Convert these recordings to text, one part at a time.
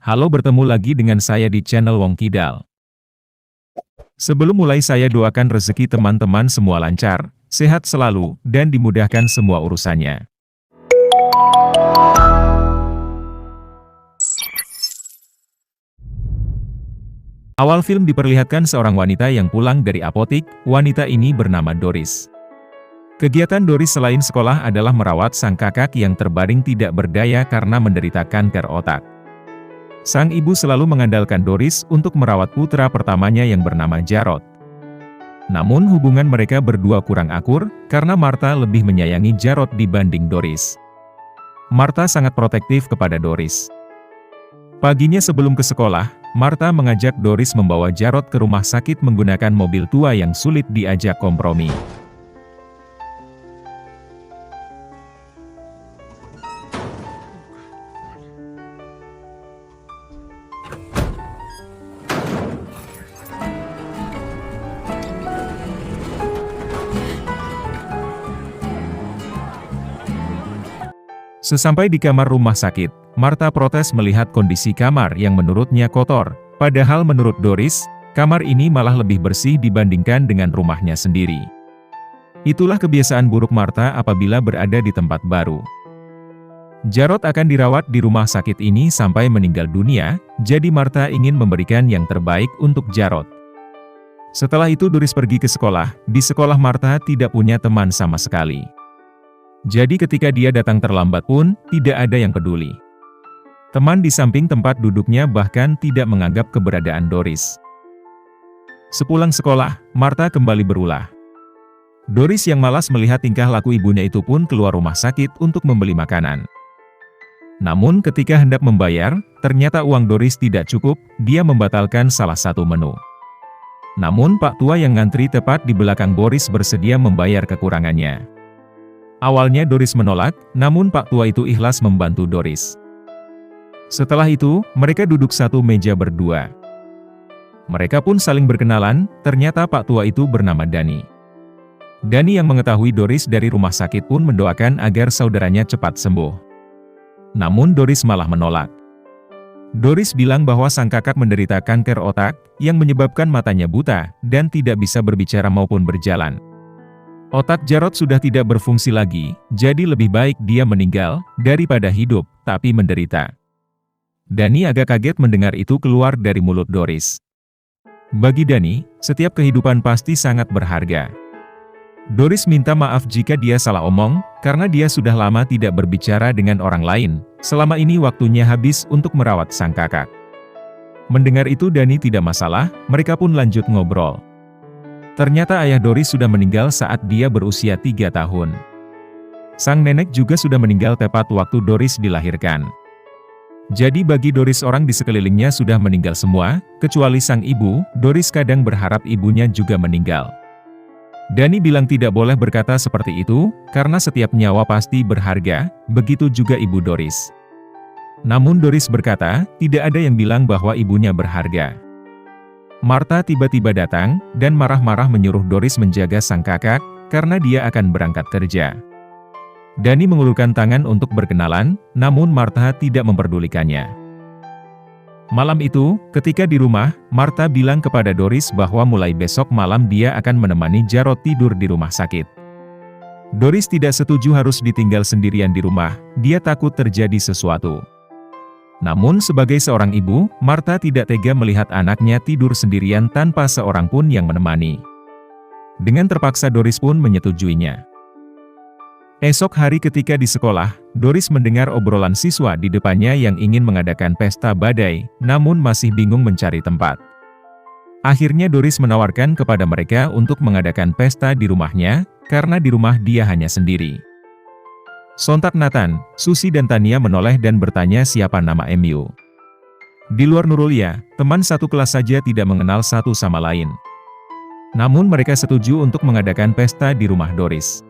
Halo, bertemu lagi dengan saya di channel Wong Kidal. Sebelum mulai saya doakan rezeki teman-teman semua lancar, sehat selalu, dan dimudahkan semua urusannya. Awal film diperlihatkan seorang wanita yang pulang dari apotik. Wanita ini bernama Doris. Kegiatan Doris selain sekolah adalah merawat sang kakak yang terbaring tidak berdaya karena menderita kanker otak. Sang ibu selalu mengandalkan Doris untuk merawat putra pertamanya yang bernama Jarod. Namun hubungan mereka berdua kurang akur, karena Martha lebih menyayangi Jarod dibanding Doris. Martha sangat protektif kepada Doris. Paginya sebelum ke sekolah, Martha mengajak Doris membawa Jarod ke rumah sakit menggunakan mobil tua yang sulit diajak kompromi. Sesampai di kamar rumah sakit, Martha protes melihat kondisi kamar yang menurutnya kotor, padahal menurut Doris, kamar ini malah lebih bersih dibandingkan dengan rumahnya sendiri. Itulah kebiasaan buruk Martha apabila berada di tempat baru. Jarod akan dirawat di rumah sakit ini sampai meninggal dunia, jadi Martha ingin memberikan yang terbaik untuk Jarod. Setelah itu Doris pergi ke sekolah. Di sekolah Martha tidak punya teman sama sekali. Jadi ketika dia datang terlambat pun, tidak ada yang peduli. Teman di samping tempat duduknya bahkan tidak menganggap keberadaan Doris. Sepulang sekolah, Martha kembali berulah. Doris yang malas melihat tingkah laku ibunya itu pun keluar rumah sakit untuk membeli makanan. Namun ketika hendak membayar, ternyata uang Doris tidak cukup, dia membatalkan salah satu menu. Namun Pak Tua yang ngantri tepat di belakang Doris bersedia membayar kekurangannya. Awalnya Doris menolak, namun Pak Tua itu ikhlas membantu Doris. Setelah itu, mereka duduk satu meja berdua. Mereka pun saling berkenalan, ternyata Pak Tua itu bernama Dani. Dani yang mengetahui Doris dari rumah sakit pun mendoakan agar saudaranya cepat sembuh. Namun Doris malah menolak. Doris bilang bahwa sang kakak menderita kanker otak, yang menyebabkan matanya buta, dan tidak bisa berbicara maupun berjalan. Otak Jarod sudah tidak berfungsi lagi, jadi lebih baik dia meninggal, daripada hidup, tapi menderita. Dani agak kaget mendengar itu keluar dari mulut Doris. Bagi Dani, setiap kehidupan pasti sangat berharga. Doris minta maaf jika dia salah omong, karena dia sudah lama tidak berbicara dengan orang lain, selama ini waktunya habis untuk merawat sang kakak. Mendengar itu Dani tidak masalah, mereka pun lanjut ngobrol. Ternyata ayah Doris sudah meninggal saat dia berusia 3 tahun. Sang nenek juga sudah meninggal tepat waktu Doris dilahirkan. Jadi bagi Doris orang di sekelilingnya sudah meninggal semua, kecuali sang ibu. Doris kadang berharap ibunya juga meninggal. Dani bilang tidak boleh berkata seperti itu, karena setiap nyawa pasti berharga, begitu juga ibu Doris. Namun Doris berkata, tidak ada yang bilang bahwa ibunya berharga. Martha tiba-tiba datang, dan marah-marah menyuruh Doris menjaga sang kakak, karena dia akan berangkat kerja. Dani mengulurkan tangan untuk berkenalan, namun Martha tidak memperdulikannya. Malam itu, ketika di rumah, Martha bilang kepada Doris bahwa mulai besok malam dia akan menemani Jarod tidur di rumah sakit. Doris tidak setuju harus ditinggal sendirian di rumah, dia takut terjadi sesuatu. Namun sebagai seorang ibu, Martha tidak tega melihat anaknya tidur sendirian tanpa seorang pun yang menemani. Dengan terpaksa Doris pun menyetujuinya. Esok hari ketika di sekolah, Doris mendengar obrolan siswa di depannya yang ingin mengadakan pesta badai, namun masih bingung mencari tempat. Akhirnya Doris menawarkan kepada mereka untuk mengadakan pesta di rumahnya, karena di rumah dia hanya sendiri. Sontak Nathan, Susi dan Tania menoleh dan bertanya siapa nama MU. Di luar Nurulya, teman satu kelas saja tidak mengenal satu sama lain. Namun mereka setuju untuk mengadakan pesta di rumah Doris.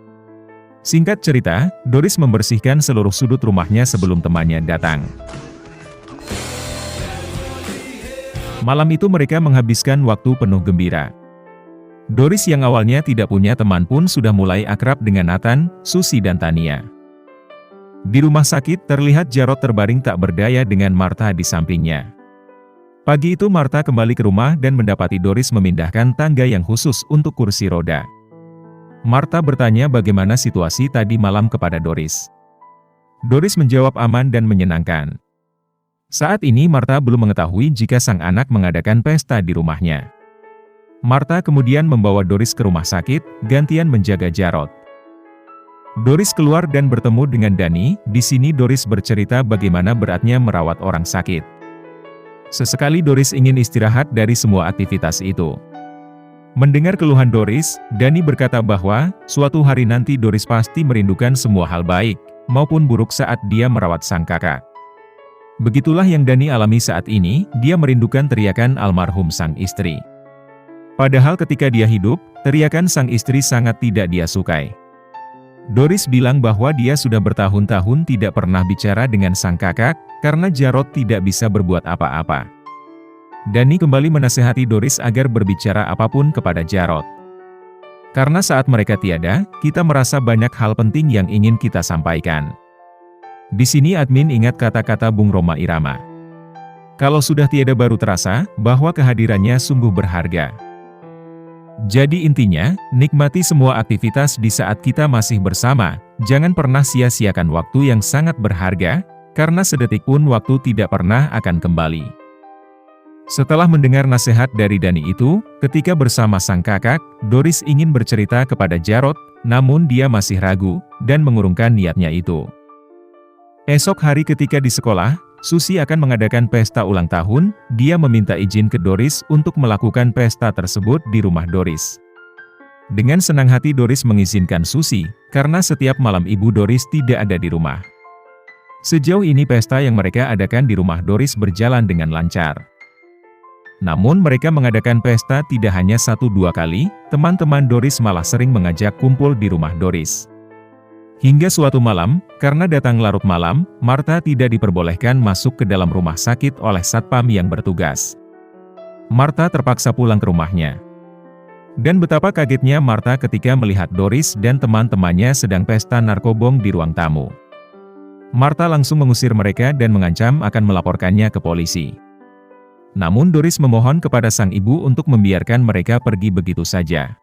Singkat cerita, Doris membersihkan seluruh sudut rumahnya sebelum temannya datang. Malam itu mereka menghabiskan waktu penuh gembira. Doris yang awalnya tidak punya teman pun sudah mulai akrab dengan Nathan, Susi dan Tania. Di rumah sakit terlihat Jarod terbaring tak berdaya dengan Martha di sampingnya. Pagi itu Martha kembali ke rumah dan mendapati Doris memindahkan tangga yang khusus untuk kursi roda. Martha bertanya bagaimana situasi tadi malam kepada Doris. Doris menjawab aman dan menyenangkan. Saat ini Martha belum mengetahui jika sang anak mengadakan pesta di rumahnya. Martha kemudian membawa Doris ke rumah sakit, gantian menjaga Jarod. Doris keluar dan bertemu dengan Dani. Di sini Doris bercerita bagaimana beratnya merawat orang sakit. Sesekali Doris ingin istirahat dari semua aktivitas itu. Mendengar keluhan Doris, Dani berkata bahwa, suatu hari nanti Doris pasti merindukan semua hal baik, maupun buruk saat dia merawat sang kakak. Begitulah yang Dani alami saat ini, dia merindukan teriakan almarhum sang istri. Padahal ketika dia hidup, teriakan sang istri sangat tidak dia sukai. Doris bilang bahwa dia sudah bertahun-tahun tidak pernah bicara dengan sang kakak, karena Jarod tidak bisa berbuat apa-apa. Dani kembali menasihati Doris agar berbicara apapun kepada Jarod. Karena saat mereka tiada, kita merasa banyak hal penting yang ingin kita sampaikan. Di sini admin ingat kata-kata Bung Roma Irama. Kalau sudah tiada baru terasa, bahwa kehadirannya sungguh berharga. Jadi intinya, nikmati semua aktivitas di saat kita masih bersama, jangan pernah sia-siakan waktu yang sangat berharga, karena sedetik pun waktu tidak pernah akan kembali. Setelah mendengar nasihat dari Dani itu, ketika bersama sang kakak, Doris ingin bercerita kepada Jarod, namun dia masih ragu, dan mengurungkan niatnya itu. Esok hari ketika di sekolah, Susi akan mengadakan pesta ulang tahun. Dia meminta izin ke Doris untuk melakukan pesta tersebut di rumah Doris. Dengan senang hati Doris mengizinkan Susi, karena setiap malam ibu Doris tidak ada di rumah. Sejauh ini pesta yang mereka adakan di rumah Doris berjalan dengan lancar. Namun mereka mengadakan pesta tidak hanya 1-2 kali, teman-teman Doris malah sering mengajak kumpul di rumah Doris. Hingga suatu malam, karena datang larut malam, Martha tidak diperbolehkan masuk ke dalam rumah sakit oleh satpam yang bertugas. Martha terpaksa pulang ke rumahnya. Dan betapa kagetnya Martha ketika melihat Doris dan teman-temannya sedang pesta narkobong di ruang tamu. Martha langsung mengusir mereka dan mengancam akan melaporkannya ke polisi. Namun Doris memohon kepada sang ibu untuk membiarkan mereka pergi begitu saja.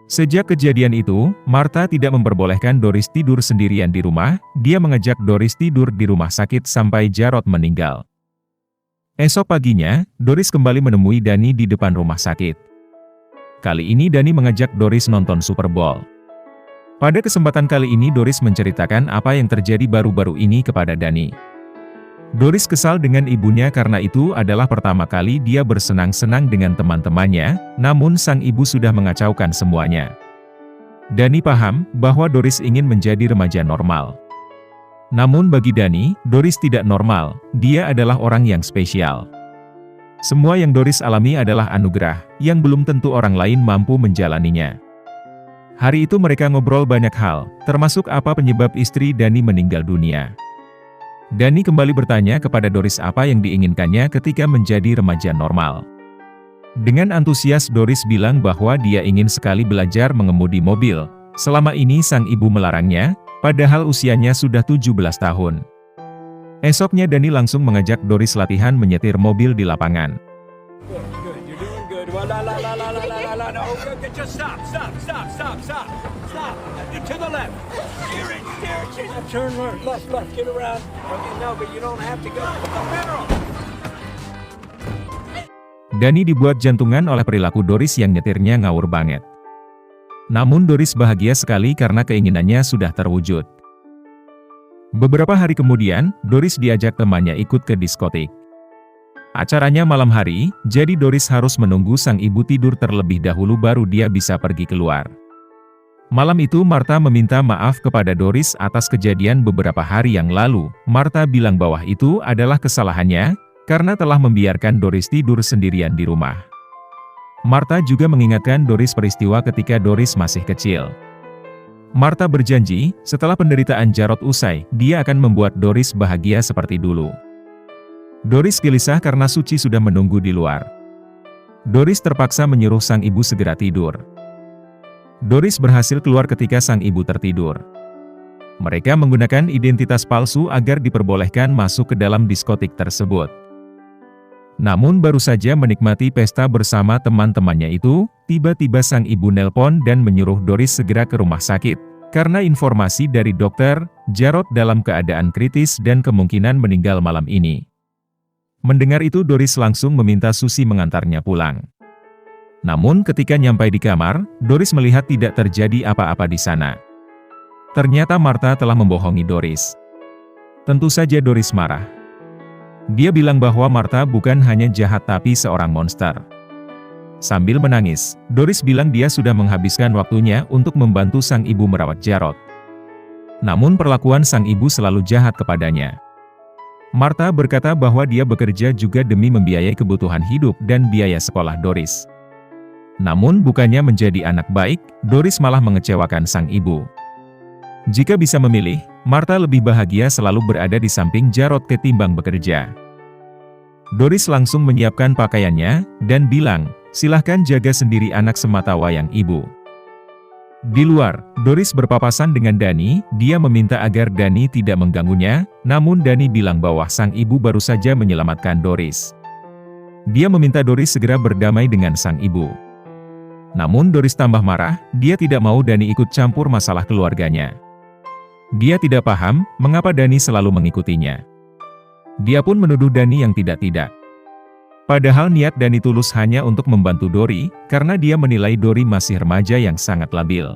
Sejak kejadian itu, Martha tidak memperbolehkan Doris tidur sendirian di rumah. Dia mengajak Doris tidur di rumah sakit sampai Jarod meninggal. Esok paginya, Doris kembali menemui Dani di depan rumah sakit. Kali ini Dani mengajak Doris nonton Super Bowl. Pada kesempatan kali ini Doris menceritakan apa yang terjadi baru-baru ini kepada Dani. Doris kesal dengan ibunya karena itu adalah pertama kali dia bersenang-senang dengan teman-temannya, namun sang ibu sudah mengacaukan semuanya. Dani paham bahwa Doris ingin menjadi remaja normal. Namun bagi Dani, Doris tidak normal, dia adalah orang yang spesial. Semua yang Doris alami adalah anugerah, yang belum tentu orang lain mampu menjalaninya. Hari itu mereka ngobrol banyak hal, termasuk apa penyebab istri Dani meninggal dunia. Dani kembali bertanya kepada Doris apa yang diinginkannya ketika menjadi remaja normal. Dengan antusias Doris bilang bahwa dia ingin sekali belajar mengemudi mobil. Selama ini sang ibu melarangnya, padahal usianya sudah 17 tahun. Esoknya Dani langsung mengajak Doris latihan menyetir mobil di lapangan. Dani dibuat jantungan oleh perilaku Doris yang nyetirnya ngawur banget. Namun Doris bahagia sekali karena keinginannya sudah terwujud. Beberapa hari kemudian, Doris diajak temannya ikut ke diskotik. Acaranya malam hari, jadi Doris harus menunggu sang ibu tidur terlebih dahulu baru dia bisa pergi keluar. Malam itu Martha meminta maaf kepada Doris atas kejadian beberapa hari yang lalu. Martha bilang bahwa itu adalah kesalahannya, karena telah membiarkan Doris tidur sendirian di rumah. Martha juga mengingatkan Doris peristiwa ketika Doris masih kecil. Martha berjanji, setelah penderitaan Jarod usai, dia akan membuat Doris bahagia seperti dulu. Doris gelisah karena Suci sudah menunggu di luar. Doris terpaksa menyuruh sang ibu segera tidur. Doris berhasil keluar ketika sang ibu tertidur. Mereka menggunakan identitas palsu agar diperbolehkan masuk ke dalam diskotik tersebut. Namun baru saja menikmati pesta bersama teman-temannya itu, tiba-tiba sang ibu nelpon dan menyuruh Doris segera ke rumah sakit. Karena informasi dari dokter, Jarod dalam keadaan kritis dan kemungkinan meninggal malam ini. Mendengar itu Doris langsung meminta Susi mengantarnya pulang. Namun ketika nyampai di kamar, Doris melihat tidak terjadi apa-apa di sana. Ternyata Martha telah membohongi Doris. Tentu saja Doris marah. Dia bilang bahwa Martha bukan hanya jahat tapi seorang monster. Sambil menangis, Doris bilang dia sudah menghabiskan waktunya untuk membantu sang ibu merawat Jarod. Namun perlakuan sang ibu selalu jahat kepadanya. Martha berkata bahwa dia bekerja juga demi membiayai kebutuhan hidup dan biaya sekolah Doris. Namun bukannya menjadi anak baik, Doris malah mengecewakan sang ibu. Jika bisa memilih, Martha lebih bahagia selalu berada di samping Jarod ketimbang bekerja. Doris langsung menyiapkan pakaiannya, dan bilang, "Silahkan jaga sendiri anak semata wayang ibu." Di luar, Doris berpapasan dengan Dani, dia meminta agar Dani tidak mengganggunya, namun Dani bilang bahwa sang ibu baru saja menyelamatkan Doris. Dia meminta Doris segera berdamai dengan sang ibu. Namun Doris tambah marah, dia tidak mau Dani ikut campur masalah keluarganya. Dia tidak paham, mengapa Dani selalu mengikutinya. Dia pun menuduh Dani yang tidak-tidak. Padahal niat Dani tulus hanya untuk membantu Dori, karena dia menilai Dori masih remaja yang sangat labil.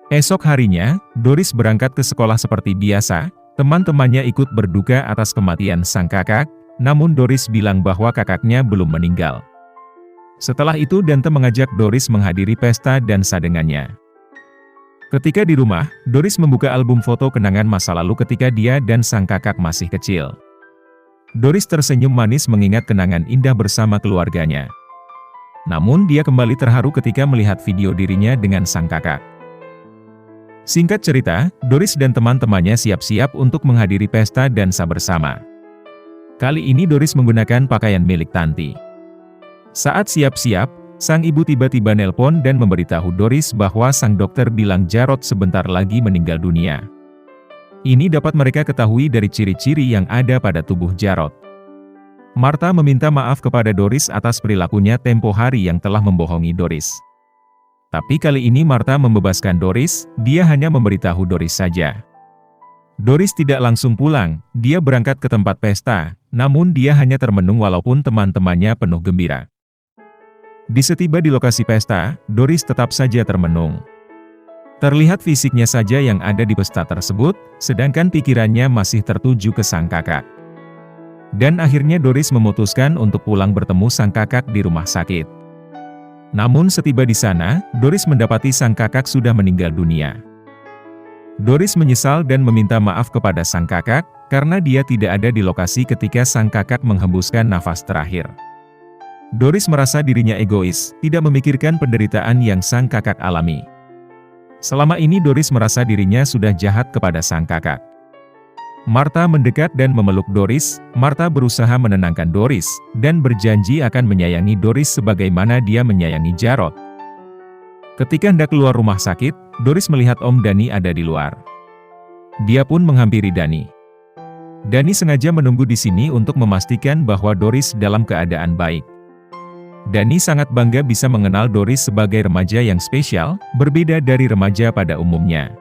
Esok harinya, Doris berangkat ke sekolah seperti biasa, teman-temannya ikut berduka atas kematian sang kakak, namun Doris bilang bahwa kakaknya belum meninggal. Setelah itu Dante mengajak Doris menghadiri pesta dan sadengannya. Ketika di rumah, Doris membuka album foto kenangan masa lalu ketika dia dan sang kakak masih kecil. Doris tersenyum manis mengingat kenangan indah bersama keluarganya. Namun dia kembali terharu ketika melihat video dirinya dengan sang kakak. Singkat cerita, Doris dan teman-temannya siap-siap untuk menghadiri pesta dansa bersama. Kali ini Doris menggunakan pakaian milik Tanti. Saat siap-siap, sang ibu tiba-tiba nelpon dan memberitahu Doris bahwa sang dokter bilang Jarod sebentar lagi meninggal dunia. Ini dapat mereka ketahui dari ciri-ciri yang ada pada tubuh Jarod. Martha meminta maaf kepada Doris atas perilakunya tempo hari yang telah membohongi Doris. Tapi kali ini Martha membebaskan Doris, dia hanya memberitahu Doris saja. Doris tidak langsung pulang, dia berangkat ke tempat pesta, namun dia hanya termenung walaupun teman-temannya penuh gembira. Setiba di lokasi pesta, Doris tetap saja termenung. Terlihat fisiknya saja yang ada di pesta tersebut, sedangkan pikirannya masih tertuju ke sang kakak. Dan akhirnya Doris memutuskan untuk pulang bertemu sang kakak di rumah sakit. Namun setiba di sana, Doris mendapati sang kakak sudah meninggal dunia. Doris menyesal dan meminta maaf kepada sang kakak, karena dia tidak ada di lokasi ketika sang kakak menghembuskan nafas terakhir. Doris merasa dirinya egois, tidak memikirkan penderitaan yang sang kakak alami. Selama ini Doris merasa dirinya sudah jahat kepada sang kakak. Martha mendekat dan memeluk Doris. Martha berusaha menenangkan Doris, dan berjanji akan menyayangi Doris sebagaimana dia menyayangi Jarod. Ketika hendak keluar rumah sakit, Doris melihat Om Dani ada di luar. Dia pun menghampiri Dani. Dani sengaja menunggu di sini untuk memastikan bahwa Doris dalam keadaan baik. Dani sangat bangga bisa mengenal Doris sebagai remaja yang spesial, berbeda dari remaja pada umumnya.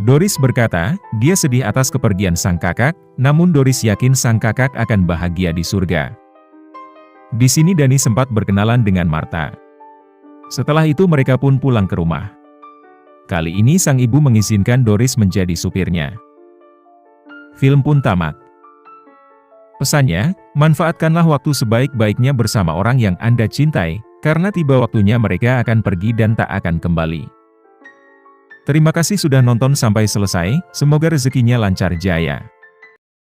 Doris berkata, dia sedih atas kepergian sang kakak, namun Doris yakin sang kakak akan bahagia di surga. Di sini Dani sempat berkenalan dengan Martha. Setelah itu mereka pun pulang ke rumah. Kali ini sang ibu mengizinkan Doris menjadi supirnya. Film pun tamat. Pesannya, manfaatkanlah waktu sebaik-baiknya bersama orang yang Anda cintai, karena tiba waktunya mereka akan pergi dan tak akan kembali. Terima kasih sudah nonton sampai selesai, semoga rezekinya lancar jaya.